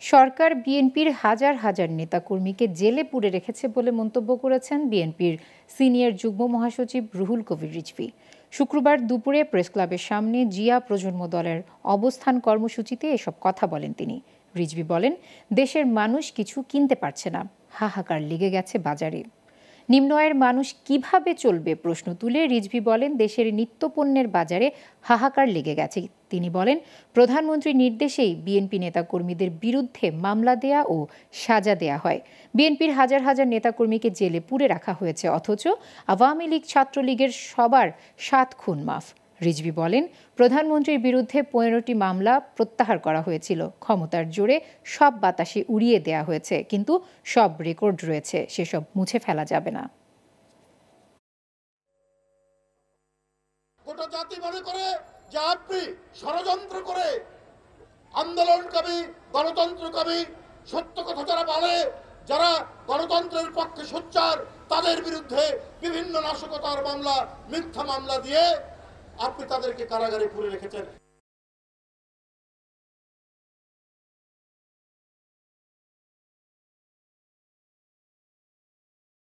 সরকার বিএনপির হাজার হাজার নেতাকর্মীকে জেলে পুরে রেখেছে বলে মন্তব্য করেছেন বিএনপির সিনিয়র যুগ্ম মহাসচিব রুহুল কবির রিজভী। শুক্রবার দুপুরে প্রেসক্লাবের সামনে জিয়া প্রজন্ম দলের অবস্থান কর্মসূচিতে এসব কথা বলেন তিনি। রিজভী বলেন, দেশের মানুষ কিছু কিনতে পারছে না, হাহাকার লেগে গেছে বাজারে। নিম্ন আয়ের মানুষ কিভাবে চলবে প্রশ্ন তুলে রিজভী বলেন, দেশের নিত্যপণ্যের বাজারে হাহাকার লেগে গেছে। তিনি বলেন, প্রধানমন্ত্রীর নির্দেশেই বিএনপি নেতাকর্মীদের বিরুদ্ধে মামলা দেয়া ও সাজা দেয়া হয়। বিএনপির হাজার হাজার নেতাকর্মীকে জেলে পুরে রাখা হয়েছে, অথচ আওয়ামী লীগ ছাত্রলীগের সবার 7 খুন মাফ। রিজভী বলেন, প্রধানমন্ত্রীর বিরুদ্ধে 15টি মামলা প্রত্যাহার করা হয়েছিল। ক্ষমতার জোরে সব বাতাসে উড়িয়ে দেয়া হয়েছে, কিন্তু সব রেকর্ড রয়েছে, সেসব মুছে ফেলা যাবে না। গোটা জাতি মনে করে যে আপনি ষড়যন্ত্র করে আন্দোলনকামী, গণতন্ত্রকামী, সত্য কথা যারা বলে, যারা গণতন্ত্রের পক্ষে সোচ্চার, তাদের বিরুদ্ধে বিভিন্ন নাশকতার মামলা, মিথ্যা মামলা দিয়ে আপনি তাদেরকে কারাগারে পুরে রেখেছেন।